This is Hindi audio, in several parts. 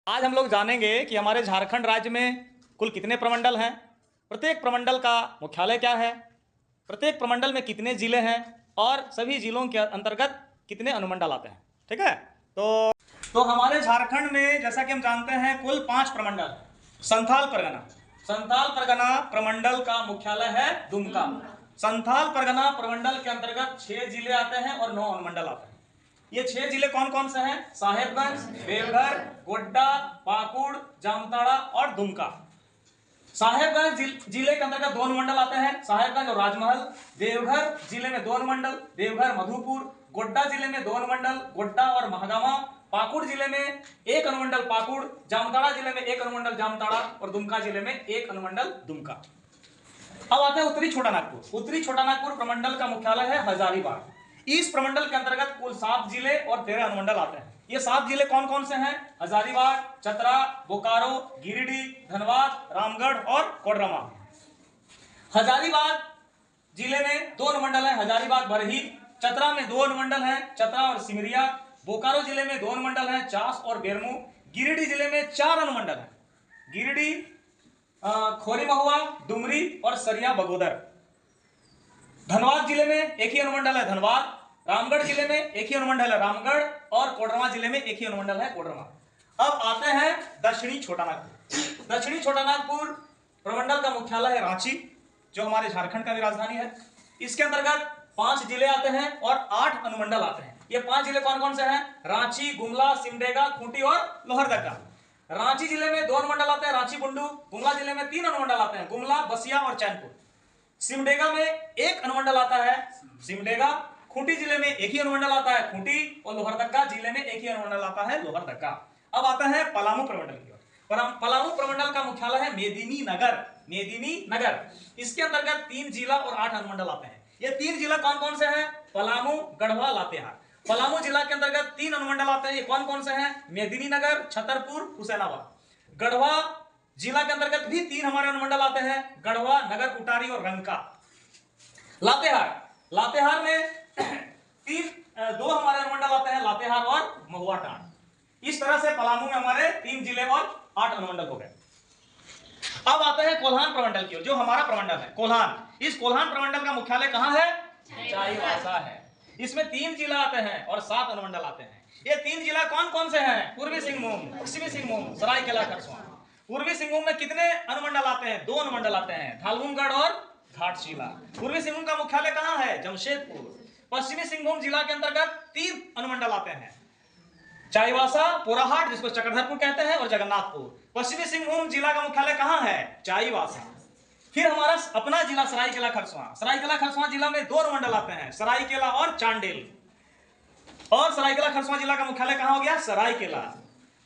आज हम लोग जानेंगे कि हमारे झारखंड राज्य में कुल कितने प्रमंडल हैं, प्रत्येक प्रमंडल का मुख्यालय क्या है, प्रत्येक प्रमंडल में कितने जिले हैं और सभी जिलों के अंतर्गत कितने अनुमंडल आते हैं। ठीक है, तो हमारे झारखंड में जैसा कि हम जानते हैं कुल 5 प्रमंडल। संथाल परगना प्रमंडल का मुख्यालय है दुमका। संथाल परगना प्रमंडल के अंतर्गत 6 जिले आते हैं और 9 अनुमंडल आते हैं। ये 6 जिले कौन कौन से हैं? साहेबगंज, देवघर, गोड्डा, पाकुड़, जामताड़ा और दुमका। साहेबगंज जिले के अंतर्गत 2 अनुमंडल आते हैं, साहेबगंज और राजमहल। देवघर जिले में 2 अनुमंडल, देवघर मधुपुर। गोड्डा जिले में 2 अनुमंडल, गोड्डा और महागामा। पाकुड़ जिले में 1 अनुमंडल पाकुड़, जामताड़ा जिले में 1 अनुमंडल जामताड़ा और दुमका जिले में 1 अनुमंडल दुमका। अब आते हैं उत्तरी छोटा नागपुर। उत्तरी छोटा नागपुर प्रमंडल का मुख्यालय है हजारीबाग। इस प्रमंडल के अंतर्गत कुल 7 जिले और 13 अनुमंडल आते हैं। ये 7 जिले कौन कौन से हैं? हजारीबाग, चतरा, बोकारो, गिरिडीह, धनबाद, रामगढ़ और कोडरमा। हजारीबाग जिले में 2 अनुमंडल हैं, हजारीबाग बरही। चतरा में 2 अनुमंडल हैं, चतरा और सिमरिया। बोकारो जिले में 2 अनुमंडल हैं, चास और बेरमू। गिरिडीह जिले में 4 अनुमंडल हैं, गिरिडीह, खोरी महुआ, डुमरी और सरिया बगोदर। धनबाद जिले में 1 ही अनुमंडल है, धनबाद। रामगढ़ जिले में 1 ही अनुमंडल है, रामगढ़। और कोडरमा जिले में 1 ही अनुमंडल है, कोडरमा। अब आते हैं दक्षिणी छोटा नागपुर। दक्षिणी छोटा नागपुर प्रमंडल का मुख्यालय है रांची, जो हमारे झारखंड का भी राजधानी है। इसके अंतर्गत 5 जिले आते हैं और 8 अनुमंडल आते हैं। ये 5 जिले कौन कौन से हैं? रांची, गुमला, सिमडेगा, खूंटी और लोहरदगा। रांची जिले में 2 अनुमंडल आते हैं, रांची बुंडू। गुमला जिले में 3 अनुमंडल आते हैं, गुमला, बसिया और चैनपुर। सिमडेगा में 1 अनुमंडल आता है, सिमडेगा। खूंटी जिले में 1 ही अनुमंडल आता है, खूंटी। और लोहरदगा जिले में 1 ही अनुमंडल आता है, लोहरदगा। अब आता है पलामू प्रमंडल की ओर। पलामू प्रमंडल का मुख्यालय है मेदिनीनगर। इसके अंतर्गत 3 जिला और 8 अनुमंडल आते हैं। ये 3 जिला कौन कौन से हैं? पलामू, गढ़वा, लातेहार। पलामू जिला के अंतर्गत 3 अनुमंडल आते हैं। ये कौन कौन से हैं? मेदिनीनगर, छतरपुर, हुसैनाबाद। गढ़वा जिला के अंतर्गत भी 3 हमारे अनुमंडल आते हैं, गढ़वा, नगर कुटारी और रंका। लातेहार में 2 हमारे अनुमंडल आते हैं, लातेहार और महुआटांड। इस तरह से पलामू में हमारे 3 जिले और 8 अनुमंडल हो गए। अब आते हैं कोल्हान प्रमंडल की ओर, जो हमारा प्रमंडल है कोल्हान। इस कोल्हान प्रमंडल का मुख्यालय कहां है? चाईबासा है। इसमें 3 जिला आते हैं और 7 अनुमंडल आते हैं। ये 3 जिला कौन कौन से हैं? पूर्वी सिंहभूम, पश्चिमी सिंहभूम, सरायकेला खरसावां। पूर्वी सिंहभूम में कितने अनुमंडल आते हैं? 2 अनुमंडल आते हैं, ढालवुमगढ़ और घाटशिला। पूर्वी सिंहभूम का मुख्यालय कहां है? जमशेदपुर। पश्चिमी सिंहभूम जिला के अंतर्गत 3 अनुमंडल आते हैं, चाईबासा, पोराहाट जिसको चक्रधरपुर कहते हैं, और जगन्नाथपुर। पश्चिमी सिंहभूम जिला का मुख्यालय कहां है? चाईबासा। फिर हमारा अपना जिला सरायकेला खरसावां। सरायकेला खरसावां जिला में 2 अनुमंडल आते हैं, सरायकेला और चांडेल। और सरायकेला खरसावां जिला का मुख्यालय कहां हो गया? सरायकेला।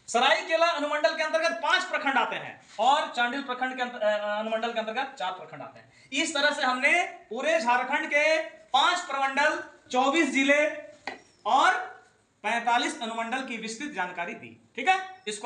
सरायकेला अनुमंडल के अंतर्गत 5 प्रखंड आते हैं और चांडिल प्रखंड के अनुमंडल के अंतर्गत 4 प्रखंड आते हैं। इस तरह से हमने पूरे झारखंड के 5 प्रमंडल, 24 जिले और 45 अनुमंडल की विस्तृत जानकारी दी। ठीक है, इसको